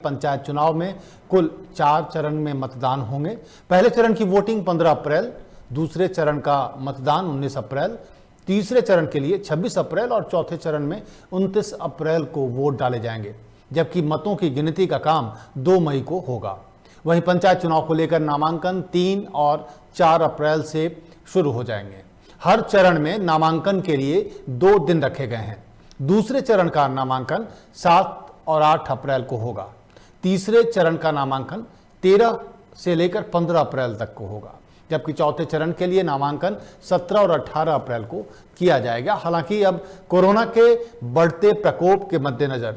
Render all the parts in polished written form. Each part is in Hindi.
पंचायत चुनाव में कुल 4 चरण में मतदान होंगे। पहले चरण की वोटिंग 15 अप्रैल, दूसरे चरण का मतदान 19 अप्रैल, तीसरे चरण के लिए 26 अप्रैल और चौथे चरण में 29 अप्रैल को वोट डाले जाएंगे, जबकि मतों की गिनती का काम 2 मई को होगा। वहीं पंचायत चुनाव को लेकर नामांकन 3 और 4 अप्रैल से शुरू हो जाएंगे। हर चरण में नामांकन के लिए 2 दिन रखे गए हैं। दूसरे चरण का नामांकन 7 और 8 अप्रैल को होगा। तीसरे चरण का नामांकन 13 से लेकर 15 अप्रैल तक को होगा, जबकि चौथे चरण के लिए नामांकन 17 और 18 अप्रैल को किया जाएगा। हालांकि अब कोरोना के बढ़ते प्रकोप के मद्देनजर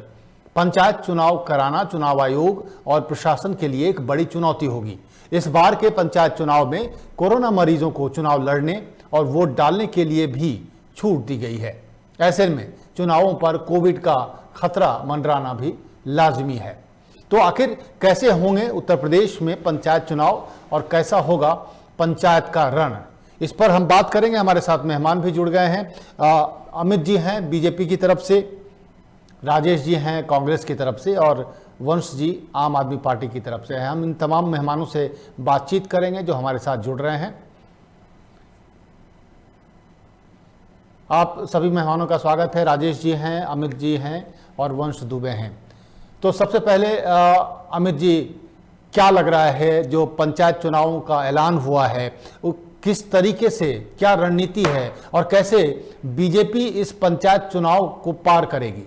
पंचायत चुनाव कराना चुनाव आयोग और प्रशासन के लिए एक बड़ी चुनौती होगी। इस बार के पंचायत चुनाव में कोरोना मरीजों को चुनाव लड़ने और वोट डालने के लिए भी छूट दी गई है। ऐसे में चुनावों पर कोविड का खतरा मंडराना भी लाजमी है। तो आखिर कैसे होंगे उत्तर प्रदेश में पंचायत चुनाव और कैसा होगा पंचायत का रण, इस पर हम बात करेंगे। हमारे साथ मेहमान भी जुड़ गए हैं। अमित जी हैं बीजेपी की तरफ से, राजेश जी हैं कांग्रेस की तरफ से और वंश जी आम आदमी पार्टी की तरफ से हैं। हम इन तमाम मेहमानों से बातचीत करेंगे जो हमारे साथ जुड़ रहे हैं। आप सभी मेहमानों का स्वागत है। राजेश जी हैं, अमित जी हैं और वंश दुबे हैं। तो सबसे पहले अमित जी, क्या लग रहा है जो पंचायत चुनावों का ऐलान हुआ है, वो किस तरीके से, क्या रणनीति है और कैसे बीजेपी इस पंचायत चुनाव को पार करेगी?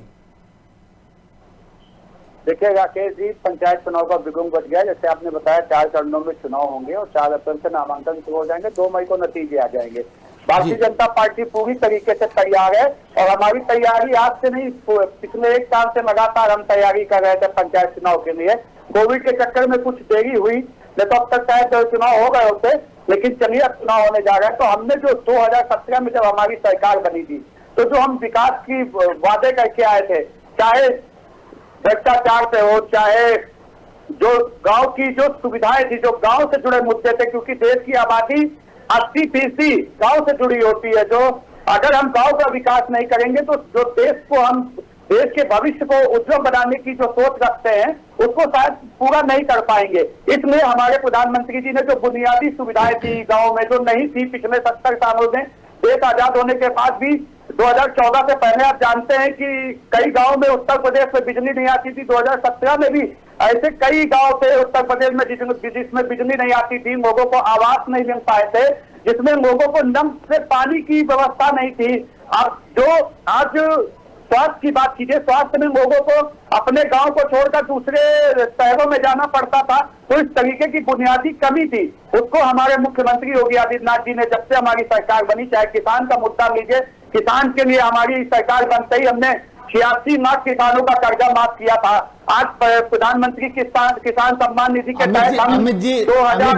देखिए राकेश जी, पंचायत चुनाव का बिगुम बच गया। जैसे आपने बताया 4 चरणों में चुनाव होंगे और 4 अप्रैल से नामांकन शुरू हो जाएंगे, 2 मई को नतीजे आ जाएंगे। भारतीय जनता पार्टी पूरी तरीके से तैयार है और हमारी तैयारी आज से नहीं, पिछले 1 साल से लगातार हम तैयारी कर रहे थे पंचायत चुनाव के लिए। कोविड के चक्कर में कुछ देरी हुई, नहीं तो अब तक शायद चुनाव हो गए होते, लेकिन चलिए अब चुनाव होने जा रहा है। तो हमने जो 2017 में जब हमारी सरकार बनी थी, तो जो हम विकास की वादे करके आए थे, चाहे भ्रष्टाचार पे हो, चाहे जो गांव की जो सुविधाएं थी, जो गांव से जुड़े मुद्दे थे, क्योंकि देश की आबादी 80% गांव से जुड़ी होती है। जो अगर हम गांव का विकास नहीं करेंगे तो जो देश के भविष्य को उज्जवल बनाने की जो सोच रखते हैं उसको शायद पूरा नहीं कर पाएंगे। इसलिए हमारे प्रधानमंत्री जी ने जो बुनियादी सुविधाएं थी गांव में, जो नहीं थी पिछले 70 सालों में, देश आजाद होने के बाद भी 2014 से पहले आप जानते हैं कि कई गांव में उत्तर प्रदेश में बिजली नहीं आती थी। 2017 में भी ऐसे कई गांव थे उत्तर प्रदेश में जिसमें बिजली नहीं आती थी, लोगों को आवास नहीं मिल पाए थे, जिसमें लोगों को नल से पानी की व्यवस्था नहीं थी। अब जो आज स्वास्थ्य की बात कीजिए, स्वास्थ्य में लोगों को अपने गांव को छोड़कर दूसरे शहरों में जाना पड़ता था, तो इस तरीके की बुनियादी कमी थी। उसको हमारे मुख्यमंत्री योगी आदित्यनाथ जी ने, जब से हमारी सरकार बनी, चाहे किसान का मुद्दा लीजिए, किसान के लिए हमारी सरकार बनते ही हमने 86 लाख किसानों का कर्जा माफ किया था। आज प्रधानमंत्री किसान सम्मान निधि के तहत अमित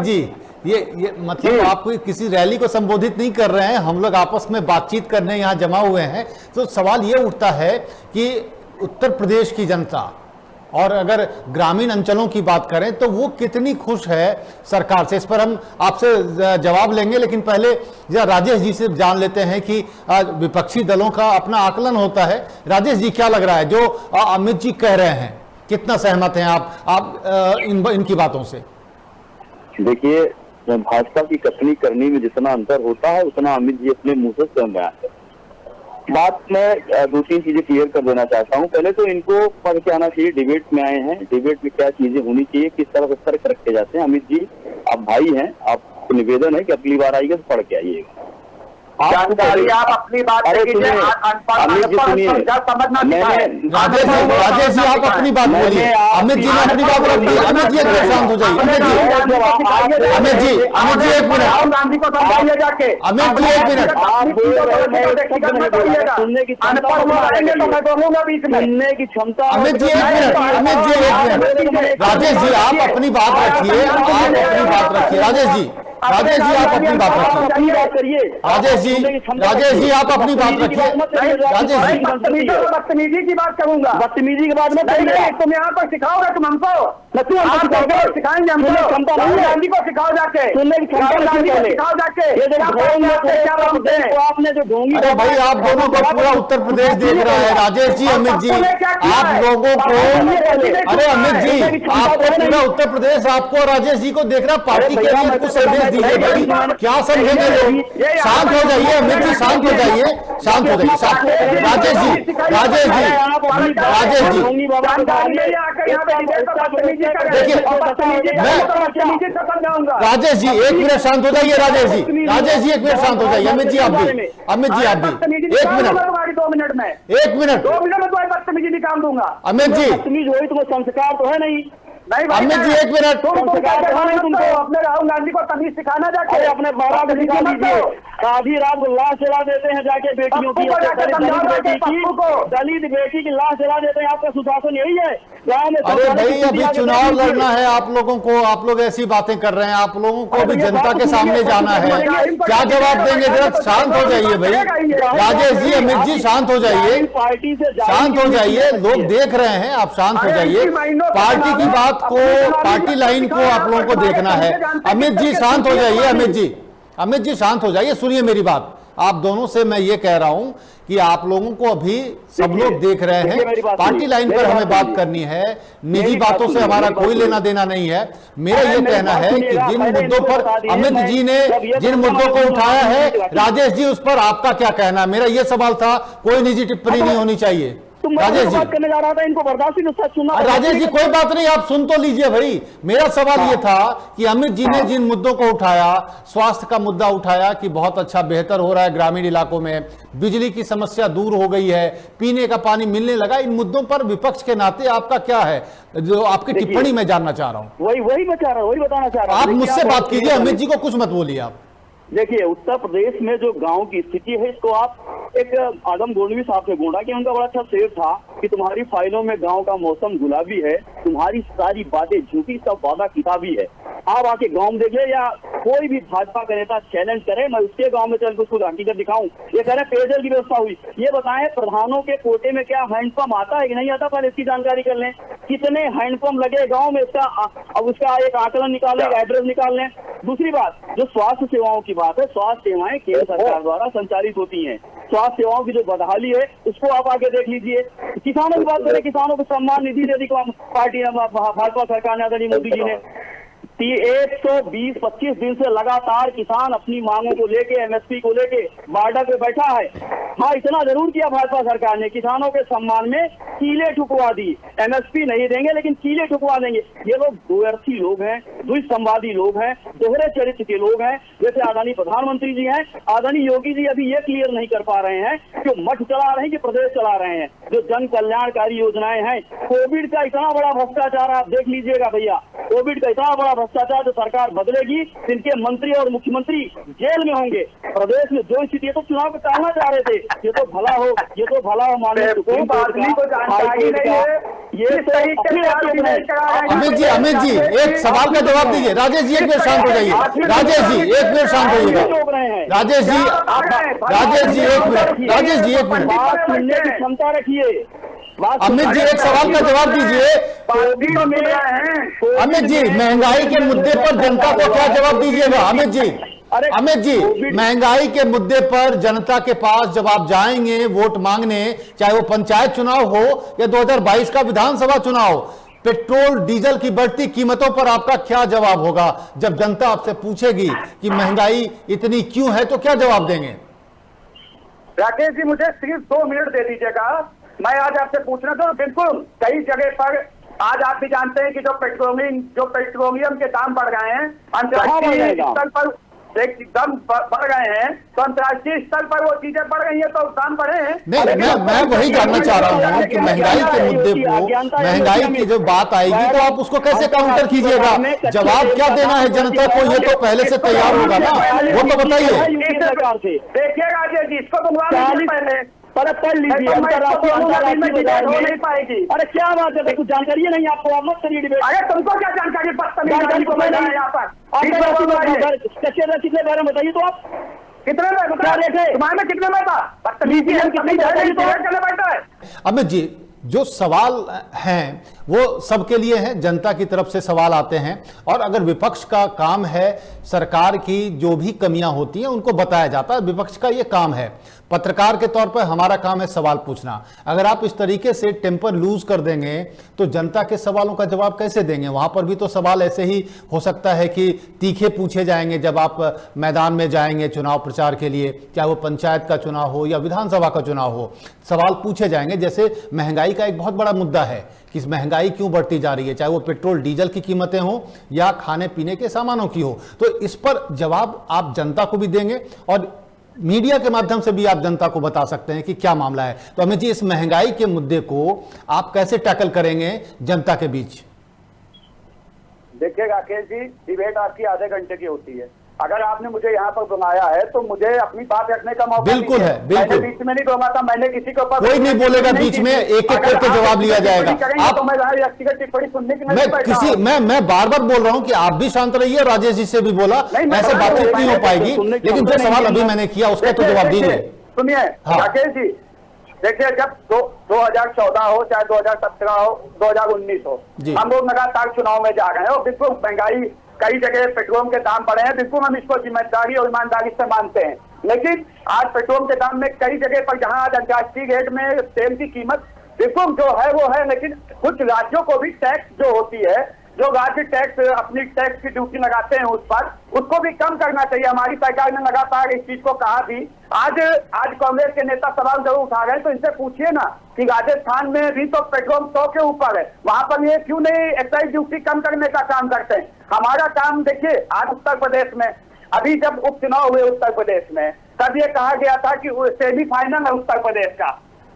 जी, ये मतलब आप कोई किसी रैली को संबोधित नहीं कर रहे हैं, हम लोग आपस में बातचीत करने यहाँ जमा हुए हैं। तो सवाल ये उठता है कि उत्तर प्रदेश की जनता और अगर ग्रामीण अंचलों की बात करें तो वो कितनी खुश है सरकार से, इस पर हम आपसे जवाब लेंगे। लेकिन पहले राजेश जी से जान लेते हैं कि विपक्षी दलों का अपना आकलन होता है। राजेश जी, क्या लग रहा है जो अमित जी कह रहे हैं, कितना सहमत हैं आप इनकी बातों से? देखिए, भाजपा की कथनी करनी में जितना अंतर होता है उतना अमित जी अपने मुंह से स्वयं बयान करते हैं। बात में 2-3 चीजें क्लियर कर देना चाहता हूँ। पहले तो इनको पढ़ के आना चाहिए, डिबेट में आए हैं, डिबेट में क्या चीजें होनी चाहिए, किस तरह से तर्क रखे जाते हैं। अमित जी, आप भाई हैं, आपको निवेदन है कि अगली बार आइएगा तो पढ़ के आइएगा। जानकारी आप अपनी बात राजेश जी आप अपनी बात बोलिए, अमित जी ने अपनी बात रखी। अमित जी शांत हो जाइए। अमित जी एक मिनट, गांधी को समझाइए जाके। अमित जी एक मिनट, सुनने की क्षमता, अमित जी एक मिनट, राजेश जी आप अपनी बात रखिए, राजेश जी राजेश जी आप अपनी बात रखिए। अपनी बात करिए राजेश जी आप अपनी बात रखिए। राजेश जी बदतमीजी की बात करूंगा। बदतमीजी की बात मत नहीं करिए। नहीं, तुम यहाँ पर सिखाओगे तुम हमको, सिखाएंगे हमको, राहुल गांधी को सिखाओ जाके, राहुल गांधी को सिखाओ जाके क्या बोलते हैं आपने जो ढोंगी। अरे भाई आप दोनों को पूरा उत्तर प्रदेश देख रहा है। राजेश जी, अमित जी, आप लोगों को, अरे अमित जी आपको पूरा उत्तर प्रदेश आपको राजेश जी को देख रहा। पार्टी के लिए कुछ संदेश दीजिए भाई, क्या समझेंगे लोग? शांत हो जाइए अमित जी, शांत हो जाइए, शांत हो जाइए, शांत। राजेश जी, राजेश जी, राजेश जी देखिए, राजेश जी एक मिनट शांत हो जाइए। राजेश जी, राजेश जी एक मिनट शांत हो जाइए। अमित जी आप भी, अमित जी आप भी एक मिनट, 2 मिनट में, एक मिनट, 2 मिनट में तुम्हारी बदतमीजी निकाल दूंगा। अमित जी, बदतमीज हुई तो संस्कार तो है नहीं। नहीं भाई, अमित जी एक मिनट, तुमको अपने राहुल गांधी को तमीज सिखाना जाके, अरे अपने बाबा को सिखा दीजिए। आधी रात को लाश जला देते हैं जाके बेटियों की, दलित बेटी की लाश जला देते हैं। आपका सुशासन यही है गाँव में? अरे भाई अभी चुनाव लड़ना है आप लोगों को, आप लोग ऐसी बातें कर रहे हैं। आप लोगों को अभी जनता के सामने जाना है, क्या जवाब देंगे? जरा शांत हो जाइए भाई। राजेश जी, अमित जी शांत हो जाइए, पार्टी से शांत हो जाइए, लोग देख रहे हैं, आप शांत हो जाइए। पार्टी की बात को, पार्टी लाइन को आप लोगों को देखना है। अमित जी शांत हो जाइए, अमित जी, अमित जी शांत हो जाइए, सुनिए मेरी बात। आप दोनों से मैं ये कह रहा हूं कि आप लोगों को अभी सब लोग देख रहे हैं, पार्टी लाइन पर हमें बात करनी है, निजी बातों से हमारा कोई लेना देना नहीं है। मेरा ये कहना है कि जिन मुद्दों पर अमित जी ने जिन मुद्दों को उठाया है, राजेश जी उस पर आपका क्या कहना है? मेरा ये सवाल था, कोई निजी टिप्पणी नहीं होनी चाहिए। राजेश जी बात करने जा रहा था, इनको बर्दाश्त ही नहीं सुनना। राजेश जी कोई बात नहीं, आप सुन तो लीजिए भाई। मेरा सवाल ये था कि अमित जी ने जिन मुद्दों को उठाया, स्वास्थ्य का मुद्दा उठाया कि बहुत अच्छा बेहतर हो रहा है ग्रामीण इलाकों में, बिजली की समस्या दूर हो गई है, पीने का पानी मिलने लगा, इन मुद्दों पर विपक्ष के नाते आपका क्या है, जो आपकी टिप्पणी मैं जानना चाह रहा हूं। वही मैं चाह रहा हूँ, वही बताना चाह रहा हूँ। आप मुझसे बात कीजिए, अमित जी को कुछ मत बोलिए आप। देखिए, उत्तर प्रदेश में जो गांव की स्थिति है, इसको आप एक आदम गोलवी साहब से बोला कि उनका बड़ा अच्छा शेर था कि तुम्हारी फाइलों में गांव का मौसम गुलाबी है, तुम्हारी सारी बातें झूठी, सब वादा किताबी है। आप आके गांव में देखिए, या कोई भी भाजपा का नेता चैलेंज करे, मैं उसके गांव में चल उसको हकीकत दिखाऊं। ये कह रहे पेयजल की व्यवस्था हुई, ये बताएं प्रधानों के कोटे में क्या हैंडपंप आता है कि नहीं आता? पहले इसकी जानकारी कर लें। कितने हैंडपंप लगे गाँव में, इसका अब उसका एक आकलन निकाल लें, एड्रेस निकाल लें। दूसरी बात, जो स्वास्थ्य सेवाओं की बात है, स्वास्थ्य सेवाएं केंद्र सरकार द्वारा संचालित होती हैं। स्वास्थ्य सेवाओं की जो बदहाली है, उसको आप आगे देख लीजिए। किसानों की बात करें, किसानों को सम्मान निधि दे दी पार्टी भाजपा सरकार ने, आदरणीय मोदी जी ने 120-25 दिन से लगातार किसान अपनी मांगों को लेके, एमएसपी को लेके बॉर्डर पे बैठा है। हाँ, इतना जरूर किया भाजपा सरकार ने, किसानों के सम्मान में कीले ठुकवा दी। एमएसपी नहीं देंगे लेकिन कीले ठुकवा देंगे। ये लोग द्वैर्थी लोग हैं, द्विसंवादी लोग हैं, दोहरे चरित्र के लोग हैं। जैसे आदरणीय प्रधानमंत्री जी हैं, आदरणीय योगी जी अभी ये क्लियर नहीं कर पा रहे हैं कि मठ चला रहे हैं कि प्रदेश चला रहे हैं। जो जन कल्याणकारी योजनाएं हैं, कोविड का इतना बड़ा भ्रष्टाचार आप देख लीजिएगा भैया, कोविड का इतना बड़ा भ्रष्टाचार, जो सरकार बदलेगी, इनके मंत्री और मुख्यमंत्री जेल में होंगे। प्रदेश में जो स्थिति है, तो चुनाव को टालना चाह रहे थे, ये तो भला हो, ये तो भला हो माननीय सुप्रीम कोर्ट का, ये अमित जी एक सवाल का जवाब दीजिए। राजेश जी एक मिनट शांत हो जाइए। राजेश जी एक मिनट शांत होइएगा। राजेश जी, राजेश जी एक मिनट, राजेश जी एक मिनट, बात सुनने की क्षमता रखिए। अमित जी एक सवाल का जवाब दीजिए। अमित जी, महंगाई के मुद्दे पर जनता को क्या जवाब दीजिएगा? अमित जी, अमित जी, महंगाई के मुद्दे पर जनता के पास जब आप जाएंगे वोट मांगने, चाहे वो पंचायत चुनाव हो या 2022 का विधानसभा चुनाव, पेट्रोल डीजल की बढ़ती कीमतों पर आपका क्या जवाब होगा? जब जनता आपसे पूछेगी कि महंगाई इतनी क्यों है, तो क्या जवाब देंगे? राकेश जी, मुझे सिर्फ 2 मिनट दे दीजिएगा। मैं आज आपसे पूछना था, बिल्कुल कई जगह पर आज आप भी जानते हैं कि जो पेट्रोलियम के दाम बढ़ गए हैं, अंतर्राष्ट्रीय स्तर पर एकदम बढ़ गए हैं, तो अंतर्राष्ट्रीय स्तर पर वो चीजें बढ़ गई हैं, तो दाम बढ़े हैं। नहीं, मैं वही जानना चाह रहा हूँ कि महंगाई के मुद्दे को, महंगाई की जो बात आएगी तो आप उसको कैसे काउंटर कीजिएगा? जवाब क्या देना है जनता को, ये तो पहले से तैयार होगा ना, वो तो बताइए। देखिएगा जी, इसको बुलवा लीजिए पहले, पहले पढ़ लीजिए। नहीं पाएगी। अरे क्या बात है, कुछ जानकारी नहीं आपको, आप मत करिए डिबेट। अरे तुमको क्या जानकारी, जानकारी को मैं यहाँ पर कितने बारे में बताइए तो आप कितने में क्या रेट है तुम्हारे में, कितने में था बदतमीजी बैठा है। अमित जी, जो सवाल हैं वो सबके लिए हैं, जनता की तरफ से सवाल आते हैं, और अगर विपक्ष का काम है सरकार की जो भी कमियां होती हैं उनको बताया जाता है, विपक्ष का ये काम है। पत्रकार के तौर पर हमारा काम है सवाल पूछना। अगर आप इस तरीके से टेम्पर लूज कर देंगे तो जनता के सवालों का जवाब कैसे देंगे? वहां पर भी तो सवाल ऐसे ही हो सकता है कि तीखे पूछे जाएंगे जब आप मैदान में जाएंगे चुनाव प्रचार के लिए, चाहे वो पंचायत का चुनाव हो या विधानसभा का चुनाव हो, सवाल पूछे जाएंगे। जैसे महंगाई का एक बहुत बड़ा मुद्दा है कि महंगाई क्यों बढ़ती जा रही है, चाहे वो पेट्रोल डीजल की कीमतें हो या खाने पीने के सामानों की हो, तो इस पर जवाब आप जनता को भी देंगे और मीडिया के माध्यम से भी आप जनता को बता सकते हैं कि क्या मामला है। तो अमित जी, इस महंगाई के मुद्दे को आप कैसे टैकल करेंगे जनता के बीच? देखिए राकेश जी, डिबेट आपकी आधे घंटे की होती है। अगर आपने मुझे यहाँ पर बुलाया है तो मुझे अपनी बात रखने का मौका बिल्कुल है, बिल्कुल। मैंने बीच में नहीं बोला था, मैंने किसी के ऊपर कोई नहीं बोलेगा बीच में, एक एक करके जवाब लिया जाएगा। आप तो मैं व्यक्तिगत टिप्पणी सुनने की मैं बार बार बोल रहा हूं कि आप भी शांत रहिए, राजेश जी से भी बोला, ऐसे बातचीत नहीं हो पाएगी। लेकिन जो सवाल अभी मैंने किया उसका तो जवाब दीजिए। सुनिए राकेश जी, देखिए जब 2014 हो चाहे 2017 हो 2019 हो, हम लोग लगातार चुनाव में जा रहे हैं और बिल्कुल महंगाई, कई जगह पेट्रोल के दाम बढ़े हैं, बिल्कुल हम इसको जिम्मेदारी और ईमानदारी से मानते हैं। लेकिन आज पेट्रोल के दाम में कई जगह पर जहां आज अंतर्राष्ट्रीय रेट में तेल की कीमत बिल्कुल जो है वो है, लेकिन कुछ राज्यों को भी टैक्स जो होती है, जो राज्य टैक्स अपनी टैक्स की ड्यूटी लगाते हैं उस पर, उसको भी कम करना चाहिए। हमारी सरकार ने लगातार इस चीज को कहा भी। आज कांग्रेस के नेता सवाल जरूर उठा रहे हैं, तो इनसे पूछिए ना कि राजस्थान में भी तो पेट्रोल 100 के ऊपर है, वहां पर ये क्यों नहीं एक्साइज ड्यूटी कम करने का काम करते हैं। हमारा काम देखिए, आज उत्तर प्रदेश में अभी जब उपचुनाव हुए उत्तर प्रदेश में, तब ये कहा गया था कि सेमीफाइनल है उत्तर प्रदेश का,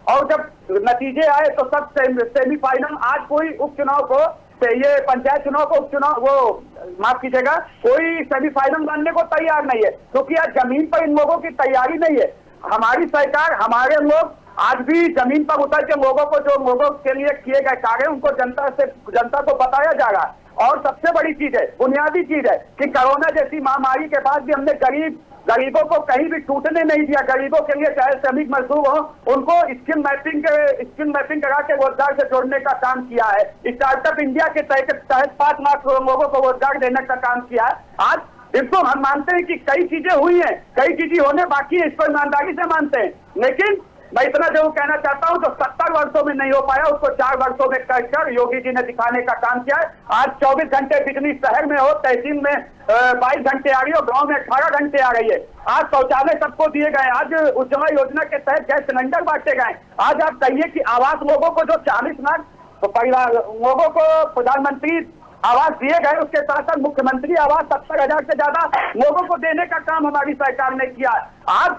और जब नतीजे आए तो सब सेमीफाइनल। आज कोई उपचुनाव को, ये पंचायत चुनाव को उपचुनाव, वो माफ कीजिएगा, कोई सेमीफाइनल मानने को तैयार नहीं है, क्योंकि आज जमीन पर इन लोगों की तैयारी नहीं है। हमारी सरकार, हमारे लोग आज भी जमीन पर उतर के लोगों को, जो लोगों के लिए किए गए कार्य, उनको जनता को बताया जा रहा है। और सबसे बड़ी चीज है, बुनियादी चीज है कि कोरोना जैसी महामारी के बाद भी हमने गरीबों को कहीं भी टूटने नहीं दिया। गरीबों के लिए चाहे श्रमिक मजदूर हो, उनको स्किल मैपिंग करा के रोजगार से जोड़ने का काम किया है। स्टार्टअप इंडिया के तहत 5 लाख लोगों को रोजगार देने का काम किया है। आज बिल्कुल हम मानते हैं कि कई चीजें हुई हैं, कई चीजें होने बाकी है, इस पर ईमानदारी से मानते हैं। लेकिन मैं इतना जरूर कहना चाहता हूं, जो 70 वर्षों में नहीं हो पाया उसको 4 वर्षों में कर योगी जी ने दिखाने का काम किया है। आज 24 घंटे बिजली शहर में हो, तहसील में 22 घंटे आ रही हो, गांव में 18 घंटे आ रही है। आज शौचालय सबको दिए गए, आज उज्ज्वला योजना के तहत गैस सिलेंडर बांटे गए। आज आप कहिए कि आवास लोगों को जो 40 लाख परिवार लोगों को प्रधानमंत्री आवास दिए गए, उसके साथ साथ मुख्यमंत्री आवास 70,000 से ज्यादा लोगों को देने का काम हमारी सरकार ने किया। आज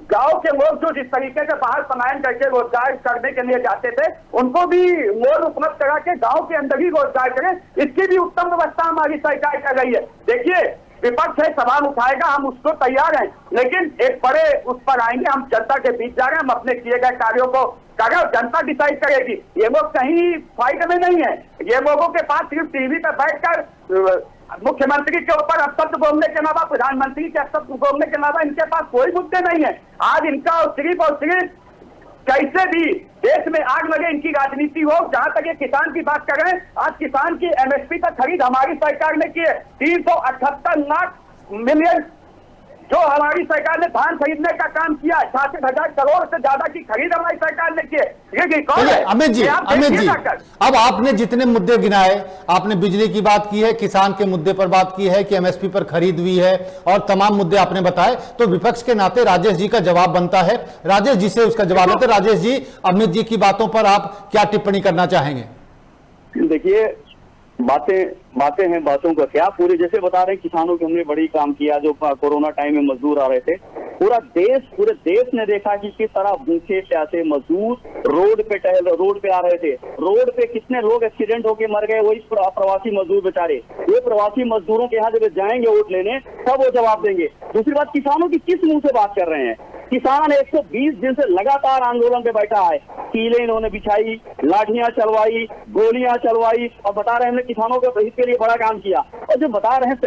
गांव के लोग जो जिस तरीके से बाहर पलायन करके रोजगार करने के लिए जाते थे, उनको भी लोन उपलब्ध करा के गांव के अंदर ही रोजगार करें, इसकी भी उत्तम व्यवस्था हमारी सरकार कर रही है। देखिए, विपक्ष है, सवाल उठाएगा, हम उसको तैयार हैं, लेकिन एक बड़े उस पर आएंगे। हम जनता के बीच जा रहे हैं, हम अपने किए गए कार्यों को जनता डिसाइड करेगी। ये लोग कहीं फाइट में नहीं है, ये लोगों के पास सिर्फ टीवी पे बैठकर मुख्यमंत्री के ऊपर अपशब्द बोलने के अलावा, प्रधानमंत्री के अपशब्द बोलने के अलावा इनके पास कोई मुद्दे नहीं है। आज इनका सिर्फ और सिर्फ कैसे भी देश में आग लगे इनकी राजनीति हो। जहां तक ये किसान की बात कर रहे हैं, आज किसान की एमएसपी का खरीद हमारी सरकार ने की है। 378 लाख मिलियन जो हमारी सरकार ने धान खरीदने का काम किया, 66,000 करोड़ से ज्यादा की खरीद हमारी सरकार ने की है। ये रिकॉर्ड है। अमित जी, अब आपने जितने मुद्दे गिनाए, आपने बिजली की बात की है, किसान के मुद्दे पर बात की है कि एमएसपी पर खरीद हुई है, और तमाम मुद्दे आपने बताए, तो विपक्ष के नाते राजेश जी का जवाब बनता है। राजेश जी से उसका जवाब लेते। राजेश जी, अमित जी की बातों पर आप क्या टिप्पणी करना चाहेंगे? देखिए, बातें हैं, बातों का क्या। पूरे जैसे बता रहे हैं, किसानों के हमने बड़ी काम किया, जो कोरोना टाइम में मजदूर आ रहे थे, पूरे देश ने देखा कि किस तरह भूखे प्यासे मजदूर रोड पे आ रहे थे। रोड पे कितने लोग एक्सीडेंट होके मर गए, वही प्रवासी मजदूर बेचारे। ये प्रवासी मजदूरों के यहाँ जब जाएंगे वोट लेने, तब वो जवाब देंगे। दूसरी बात, किसानों की किस मुंह से बात कर रहे हैं? किसान 120 दिन से लगातार आंदोलन पे बैठा है। कीलें इन्होंने बिछाई, लाठियां चलवाई, गोलियां चलवाई और बता रहे हैं हमने किसानों के हित के लिए बड़ा काम किया। और जो बता रहे हैं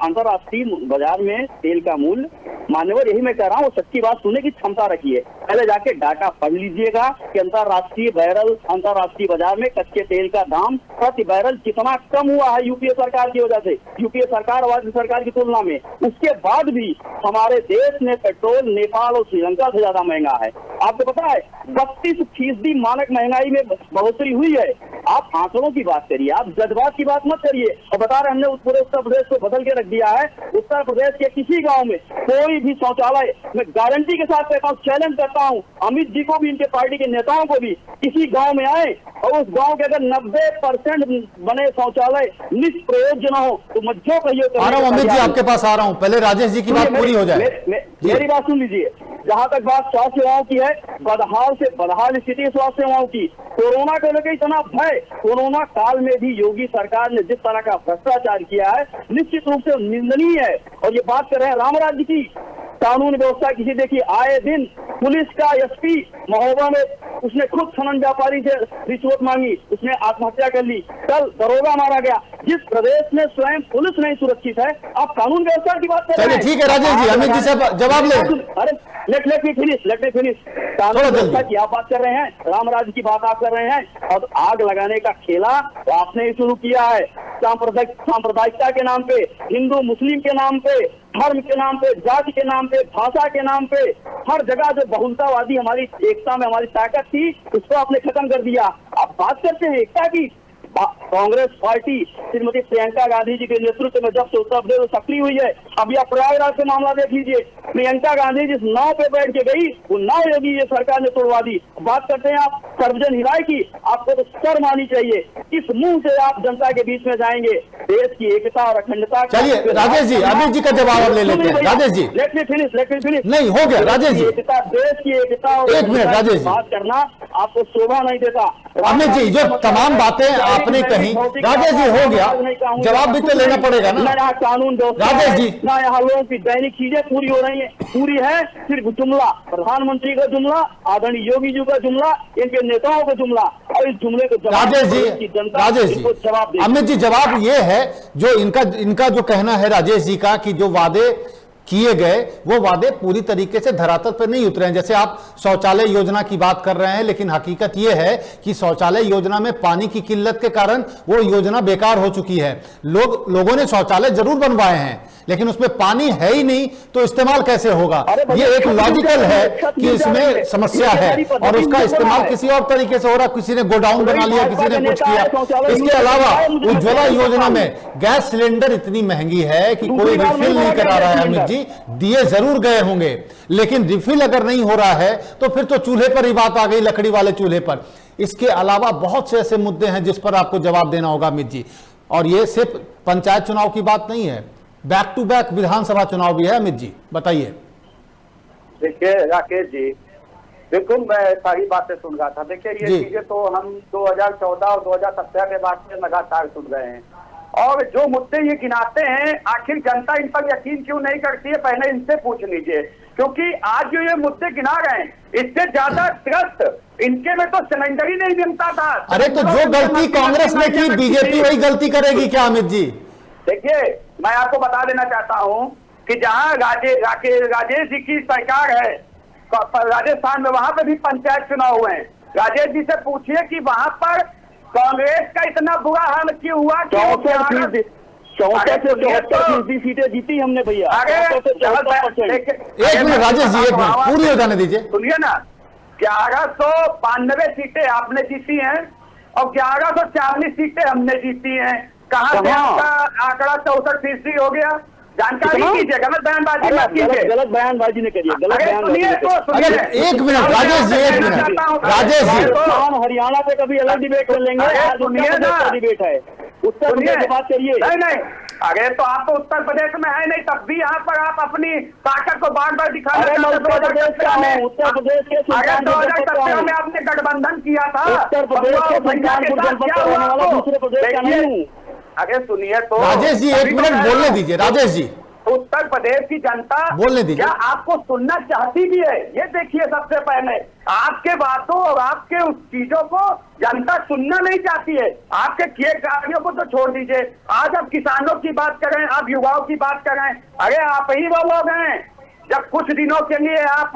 अंतर्राष्ट्रीय बाजार में तेल का मूल्य, मान्यवर यही मैं कह रहा हूँ, सच्ची बात सुनने की क्षमता रखिए। पहले जाके डाटा पढ़ लीजिएगा कि अंतर्राष्ट्रीय बैरल, अंतर्राष्ट्रीय बाजार में कच्चे तेल का दाम प्रति बैरल कितना कम हुआ है यूपीए सरकार की वजह से, यूपीए सरकार और राज्य सरकार की तुलना में। उसके बाद भी हमारे देश में पेट्रोल नेपाल और श्रीलंका से ज्यादा महंगा है। आपको पता है 32% मानक महंगाई में बढ़ोतरी हुई है। आप आंकड़ों की बात करिए, आप जज्बात की बात मत करिए। और बता रहे हमने पूरे उत्तर प्रदेश को बदल के रख दिया है। उत्तर प्रदेश के किसी गांव में कोई भी शौचालय, मैं गारंटी के साथ कहता हूँ, चैलेंज करता हूँ अमित जी को भी, इनके पार्टी के नेताओं को भी, किसी गांव में आए और उस गांव के अगर 90% बने शौचालय निष्प्रयोज्य न हो तो मध्य कहिए। आ रहा हूं अमित जी, आपके पास आ रहा हूं, पहले राजेश जी की बात पूरी हो जाए। मेरी बात सुन लीजिए। जहां तक बात स्वास्थ्य सेवाओं की है, बदहाल से बदहाल स्थिति स्वास्थ्य सेवाओं की। कोरोना को लेकर इतना भय, कोरोना काल में भी योगी सरकार ने जिस तरह का भ्रष्टाचार किया है निश्चित रूप से निंदनीय है। और ये बात कर रहे हैं राम राज्य की, कानून व्यवस्था किसी, देखिए आए दिन पुलिस का एसपी महोबा में उसने खुद खनन व्यापारी से रिश्वत मांगी, उसने आत्महत्या कर ली। कल दरोगा मारा गया। जिस प्रदेश में स्वयं पुलिस नहीं सुरक्षित है, आप कानून व्यवस्था की बात कर रहे हैं। चलिए ठीक है राजेश जी, अमित जी से जवाब ले। अरे लेट मी फिनिश। कानून व्यवस्था की आप बात कर रहे हैं, राम राज्य की बात आप कर रहे हैं, और आग लगाने का खेला तो आपने ही शुरू किया है। सांप्रदायिकता के नाम पे, हिंदू मुस्लिम के नाम पे, धर्म के नाम पे, जाति के नाम पे, भाषा के नाम पे, हर जगह जो बहुलतावादी हमारी एकता में हमारी ताकत थी उसको आपने खत्म कर दिया। आप बात करते हैं एकता की। कांग्रेस पार्टी श्रीमती प्रियंका गांधी जी के नेतृत्व में जब से उत्तर प्रदेश सक्रिय हुई है, अभी आप प्रयागराज से मामला देख लीजिए। प्रियंका गांधी जिस नाव पे बैठ के गई वो नाव योगी ये सरकार ने तोड़वा दी। बात करते हैं आप सर्वजन हिराय की, आपको तो शर्म आनी चाहिए। किस मुंह से आप जनता के बीच में जाएंगे? देश की एकता और अखंडता। चलिए राजेश जी, अमित जी का जवाब ले लेते हैं। Rajesh ji let me finish. नहीं हो गया राजेश जी, देश की एकता और एक मिनट राजेश जी, बात करना आपको शोभा नहीं देता। अमित जी जो तमाम बातें आपने कही, राजेश जी हो गया, जवाब भी तो लेना पड़ेगा ना। यहाँ कानून राजेश जी, ना यहाँ लोगों की दैनिक चीजें पूरी हो रही है, पूरी है सिर्फ जुमला, प्रधानमंत्री का जुमला, आदरणीय योगी जी का जुमला, इनके नेताओं का जुमला। और इस जुमले को राजेश जी जवाब दे। अमित जी जवाब ये है जो इनका जो कहना है राजेश जी का कि जो वादे किए गए वो वादे पूरी तरीके से धरातल पर नहीं उतरे हैं। जैसे आप शौचालय योजना की बात कर रहे हैं, लेकिन हकीकत यह है कि शौचालय योजना में पानी की किल्लत के कारण वो योजना बेकार हो चुकी है। लोगों ने शौचालय जरूर बनवाए हैं, लेकिन उसमें पानी है ही नहीं, तो इस्तेमाल कैसे होगा? ये एक लॉजिकल है कि इसमें समस्या है और उसका इस्तेमाल किसी और तरीके से हो रहा है। किसी ने गोडाउन बना लिया, किसी ने कुछ किया। इसके अलावा उज्ज्वला योजना में गैस सिलेंडर इतनी महंगी है कि कोई रिफिल नहीं करा रहा है। अमित जी दिए जरूर गए होंगे, लेकिन रिफिल अगर नहीं हो रहा है तो फिर तो चूल्हे पर ही बात आ गई, लकड़ी वाले चूल्हे पर। इसके अलावा बहुत से ऐसे मुद्दे हैं जिस पर आपको जवाब देना होगा अमित जी। और ये सिर्फ पंचायत चुनाव की बात नहीं है, बैक टू बैक विधानसभा चुनाव भी है। अमित जी बताइए। देखिए राकेश जी, बिल्कुल मैं सारी बातें सुन रहा था। देखिए ये चीजें तो हम 2014 और 2017 के बाद से लगातार सुन रहे हैं, और जो मुद्दे ये गिनाते हैं आखिर जनता इन पर यकीन क्यों नहीं करती है, पहले इनसे पूछ लीजिए। क्योंकि आज जो ये मुद्दे गिना रहे हैं इससे ज्यादा त्रस्त इनके में तो सिलेंडर ही नहीं मिलता था। अरे तो जो गलती कांग्रेस ने की बीजेपी वही गलती करेगी क्या अमित जी? देखिए मैं आपको बता देना चाहता हूं कि जहां राजेश जी की सरकार है राजस्थान में, वहां पे भी पंचायत चुनाव हुए हैं। राजेश जी से पूछिए कि वहां पर कांग्रेस का इतना बुरा हाल क्यों हुआ? 64% सीटें जीती हमने भैया। एक मिनट राजेश जी, एक मिनट पूरी हो जाने दीजिए। सुनिए ना, 1192 सीटें आपने जीती हैं और 1140 सीटें हमने जीती हैं। कहाँ से आपका आंकड़ा 64% हो गया? जानकारी कीजिए, गलत बयानबाजी मत कीजिए। गलत बयानबाजी ने करिए, गलत बयानबाजी। एक मिनट राजेश जी, एक मिनट राजेश जी, हरियाणा पे कभी अलग डिबेट कर लेंगे। सुनिए ना, डिबेट है उत्तर प्रदेश की बात करिए। नहीं, अरे तो आप तो उत्तर प्रदेश में है नहीं, तब भी यहाँ पर आप अपनी ताकत को बार बार दिखा रहे हैं। उत्तर प्रदेश का है, उत्तर प्रदेश के 2017 में आपने गठबंधन किया था। उत्तर प्रदेश के सुल्तानपुर जनपद का रहने वाला दूसरे प्रदेश का नहीं हूँ। अरे सुनिए तो राजेश जी एक मिनट बोलने दीजिए। राजेश जी, उत्तर प्रदेश की जनता बोलने दीजिए। क्या आपको सुनना चाहती भी है? ये देखिए, सबसे पहले आपके बातों और आपके उस चीजों को जनता सुनना नहीं चाहती है। आपके किए कार्यों को तो छोड़ दीजिए, आज आप किसानों की बात करें, आप युवाओं की बात करें, अरे आप ही वो लोग हैं जब कुछ दिनों के लिए आप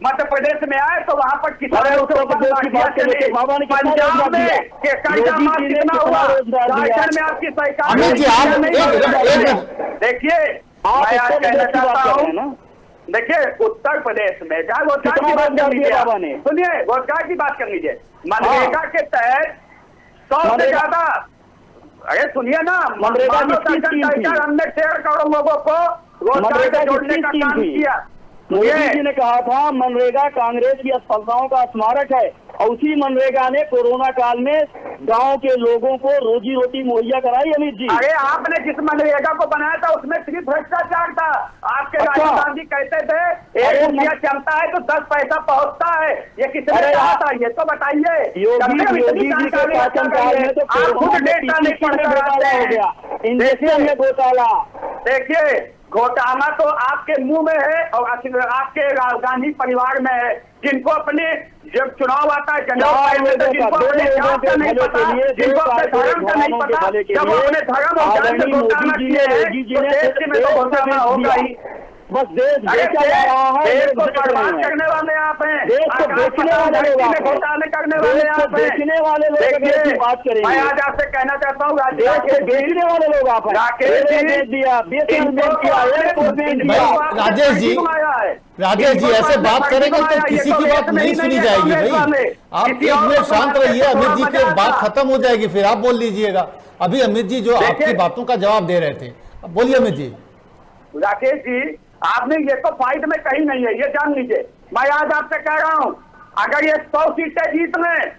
मध्य प्रदेश में आए तो वहां पर किसानों उत्तर प्रदेश की बात करें, बाबा ने कितना पंजाब रोजगार में दिया? के कर्जा योगी माफ जी ने कितना कितना हुआ, रोजगार दिया? झारखंड में आपकी सरकार अमित जी, आप देखिए, आप मैं आज उत्तर कहना प्रदेश की बात चाहता कर रहे हूँ, हैं ना? देखिए उत्तर प्रदेश में जहाँ रोजगार कितना की बात रोजगार कर लीजिए, दिया बाबा ने? सुनिए रोजगार की बात कर लीजिए, मनरेगा के तहत 100 से मनरेगा- ज्यादा, अरे सुनिए ना, मनरेगा की किस स्कीम थी? हमने 1.5 करोड़ लोगों को रोजगार मनरेगा से की जोड़ने किस का स्कीम काम थी? किया। मोदी ये जी ने कहा था मनरेगा कांग्रेस की असफलताओं का स्मारक है, और उसी मनरेगा ने कोरोना काल में गांव के लोगों को रोजी रोटी मुहैया कराई। अमित जी, अरे आपने जिस मनरेगा को बनाया था उसमें सिर्फ भ्रष्टाचार था। आपके अच्छा। राजीव गांधी कहते थे अरे 1 रुपया चलता है तो 10 पैसा पहुंचता है, ये किसने अरे कहा आप- था? ये तो बताइए। योगी जी के शासनकाल में तो आप खुद कोरोना में डेटा नहीं टीसी में पढ़कर घोटाला आते हो हैं। गया, इंजेक्शन में घोटाला। देखिए घोटाला तो आपके मुंह में है और आपके गांधी परिवार में है, जिनको अपने जब चुनाव आता है जिनको अपने जात का नहीं पता, जिनको अपने धर्म का नहीं पता, जब वो अपने धर्म और जात से घोटाला किए हैं तो देश में तो घोटाला होगा ही। बस देश बेचा जा रहा है, देश को लोग बेच रहे बर्बाद हैं। करने वाले आप हैं, देश को बेचने वाले लोग आप हैं। घोटाले करने वाले देश को आप हैं। बेचने वाले लोग अगर देखिए, ऐसी बात करेंगे, मैं आज आपसे कहना चाहता हूँ देश को बेचने वाले लोग आप हैं। राकेश रेलवे जी, बेच दिया, बीएसएनएल बेच दिया, एयरपोर्ट बेच दिया। राजेश जी, राजेश जी ऐसे बात करेंगे तो किसी की बात नहीं सुनी जाएगी भाई। आप 1 मिनट शांत रहिए, अमित जी की बात खत्म हो जाएगी, फिर आप बोल लीजिएगा। अभी अमित जी जो आपकी बातों का जवाब दे रहे थे, अब बोलिए अमित जी। राकेश जी, आपने ये तो फाइट में कही नहीं है, ये जान लीजिए। मैं आज आपसे कह रहा हूँ, अगर ये 100 सीटें जीत लें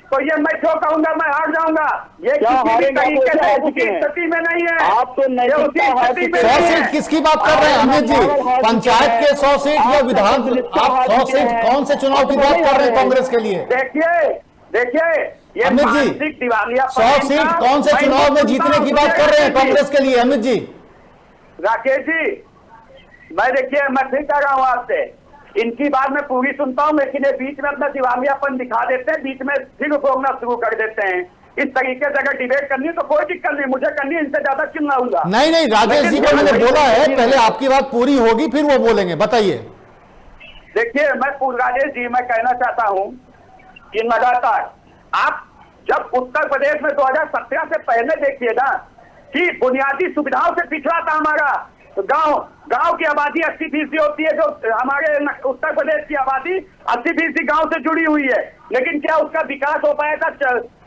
तो ये मैं क्यों कहूंगा मैं हार जाऊंगा? ये क्या किसी भी हारेंगे? आप तरीके कैसे से हार उसी चुके हैं? स्थिति में नहीं है। आप तो ये नैतिकता उसी हार स्थिति में चुके 100 नहीं है। सीट किसकी बात कर रहे हैं अमित जी? पंचायत के 100 सीट या विधान? आप 100 सीट कौन से चुनाव की बात कर रहे हैं कांग्रेस के लिए? देखिए ये अमित जी, मानसिक दिवालिया 100 सीट कौन से चुनाव में जीतने की बात कर रहे हैं कांग्रेस के लिए अमित जी? राकेश जी, मैं देखिए मैं फिर कह रहा हूँ आपसे, इनकी बात मैं पूरी सुनता हूँ, लेकिन ये बीच में अपना दिवालियापन दिखा देते हैं, बीच में फिर बोलना शुरू कर देते हैं। इस तरीके से अगर डिबेट करनी है तो कोई दिक्कत नहीं, मुझे करनी है, इनसे ज्यादा चिल्लाऊंगा। नहीं नहीं, राजेश जी को मैंने बोला है, पहले आपकी बात पूरी होगी फिर वो बोलेंगे, बताइए। देखिए राजेश जी, मैं कहना चाहता हूं कि लगातार आप जब उत्तर प्रदेश में 2017 से पहले देखिए ना कि बुनियादी सुविधाओं से पिछड़ा था हमारा तो गांव की आबादी 80% होती है, जो हमारे उत्तर प्रदेश की आबादी 80% गांव से जुड़ी हुई है, लेकिन क्या उसका विकास हो पाया था?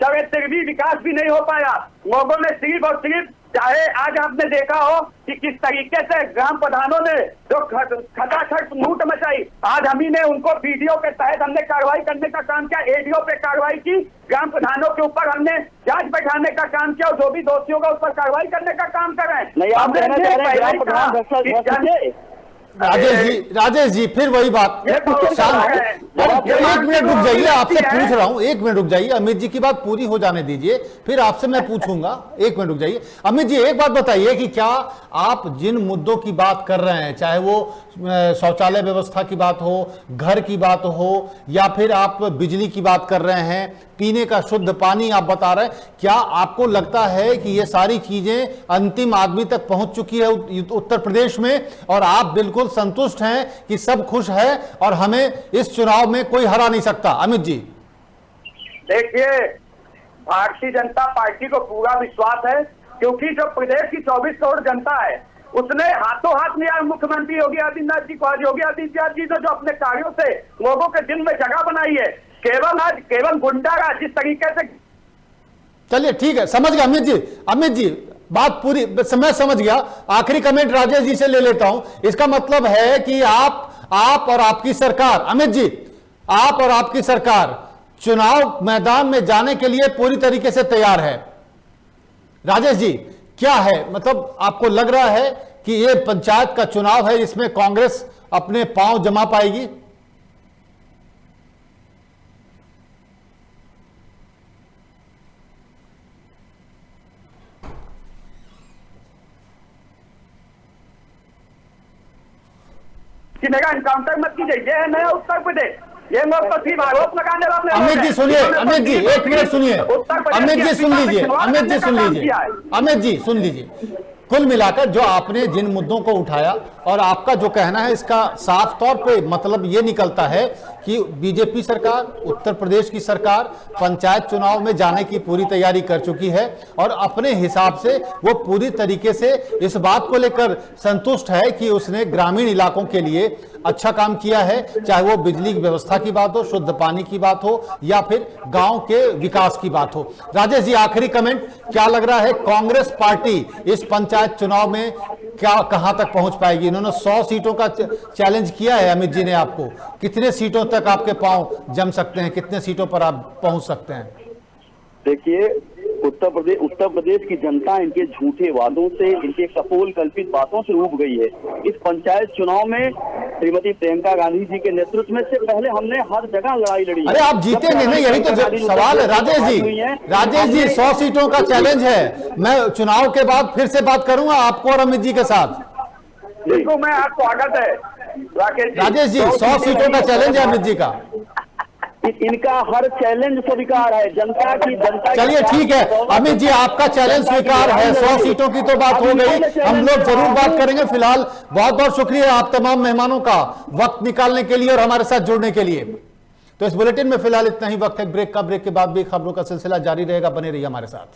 चौबीस विकास भी नहीं हो पाया। लोगों ने सिर्फ और सिर्फ, चाहे आज आपने देखा हो कि किस तरीके से ग्राम प्रधानों ने जो खटाखट लूट मचाई, आज हम ही ने उनको वीडियो के तहत हमने कार्रवाई करने का काम किया, एडीओ पे कार्रवाई की, ग्राम प्रधानों के ऊपर हमने जांच बैठाने का काम किया और जो भी दोषी होगा उस पर कार्रवाई करने का काम कर रहे हैं। नहीं, आप कहना चाह रहे हैं ग्राम प्रधान राजेश जी फिर वही बात। एक मिनट रुक जाइए, आपसे पूछ रहा हूं, 1 मिनट रुक जाइए, अमित जी की बात पूरी हो जाने दीजिए, फिर आपसे मैं पूछूंगा। 1 मिनट रुक जाइए। अमित जी एक बात बताइए कि क्या आप जिन मुद्दों की बात कर रहे हैं, चाहे वो शौचालय व्यवस्था की बात हो, घर की बात हो, या फिर आप बिजली की बात कर रहे हैं, पीने का शुद्ध पानी आप बता रहे हैं, क्या आपको लगता है कि ये सारी चीजें अंतिम आदमी तक पहुंच चुकी है उत्तर प्रदेश में, और आप बिल्कुल संतुष्ट हैं कि सब खुश है और हमें इस चुनाव में कोई हरा नहीं सकता? अमित जी देखिए, भारतीय जनता पार्टी को पूरा विश्वास है, क्योंकि जो प्रदेश की 24 करोड़ जनता है उसने हाथों हाथ लिया मुख्यमंत्री योगी आदित्यनाथ जी को। आज योगी आदित्यनाथ जी ने जो अपने कार्यों से लोगों के दिल में जगह बनाई है, केवल गुंडाराज जिस तरीके से। चलिए ठीक है, समझ गया अमित जी बात पूरी मैं समझ गया। आखिरी कमेंट राजेश जी से ले लेता हूं। इसका मतलब है कि आप और आपकी सरकार, अमित जी आप और आपकी सरकार चुनाव मैदान में जाने के लिए पूरी तरीके से तैयार है। राजेश जी क्या है, मतलब आपको लग रहा है कि ये पंचायत का चुनाव है, इसमें कांग्रेस अपने पांव जमा पाएगी? कि मेरा इनकाउंटर मत कीजिए। ये है नया उत्तर प्रदेश। ये लोग तो सिर्फ आरोप लगाने वाले लोग अमित जी हैं। सुनिए, इन्होंने अमित जी तो एक मिनट सुनिए, उत्तर प्रदेश अमित जी की सुन लीजिए, खिलवाड़ अमित जी करने सुन का काम लीजिए, किया है। अमित जी सुन लीजिए। कुल मिलाकर जो आपने जिन मुद्दों को उठाया और आपका जो कहना है, इसका साफ तौर पे मतलब ये निकलता है कि बीजेपी सरकार, उत्तर प्रदेश की सरकार पंचायत चुनाव में जाने की पूरी तैयारी कर चुकी है और अपने हिसाब से वो पूरी तरीके से इस बात को लेकर संतुष्ट है कि उसने ग्रामीण इलाकों के लिए अच्छा काम किया है, चाहे वो बिजली की व्यवस्था की बात हो, शुद्ध पानी की बात हो या फिर गांव के विकास की बात हो। राजेश जी आखिरी कमेंट, क्या लग रहा है कांग्रेस पार्टी इस पंचायत चुनाव में क्या कहां तक पहुंच पाएगी? इन्होंने 100 सीटों का चैलेंज किया है अमित जी ने आपको, कितने सीटों तक आपके पांव जम सकते हैं, कितने सीटों पर आप पहुंच सकते हैं? देखिए, उत्तर प्रदेश की जनता इनके झूठे वादों से, इनके कपोल कल्पित बातों से ऊब गई है। इस पंचायत चुनाव में श्रीमती प्रियंका गांधी जी के नेतृत्व में से पहले हमने हर जगह लड़ाई लड़ी है। अरे आप जीतेंगे नहीं, यही तो सवाल है राजेश जी। राजेश जी 100 सीटों का चैलेंज है। मैं चुनाव के बाद फिर से बात करूंगा आपको और अमित जी के साथ। देखो मैं आपको स्वागत है राजेश जी 100 सीटों का चैलेंज है अमित जी का। इनका हर चैलेंज स्वीकार है, जनता की चलिए ठीक है अमित जी, आपका चैलेंज स्वीकार है। 100 सीटों की तो बात हो गई, हम लोग जरूर बात करेंगे। फिलहाल बहुत बहुत शुक्रिया आप तमाम मेहमानों का वक्त निकालने के लिए और हमारे साथ जुड़ने के लिए। तो इस बुलेटिन में फिलहाल इतना ही वक्त है ब्रेक का। ब्रेक के बाद भी खबरों का सिलसिला जारी रहेगा, बने रहिए हमारे साथ।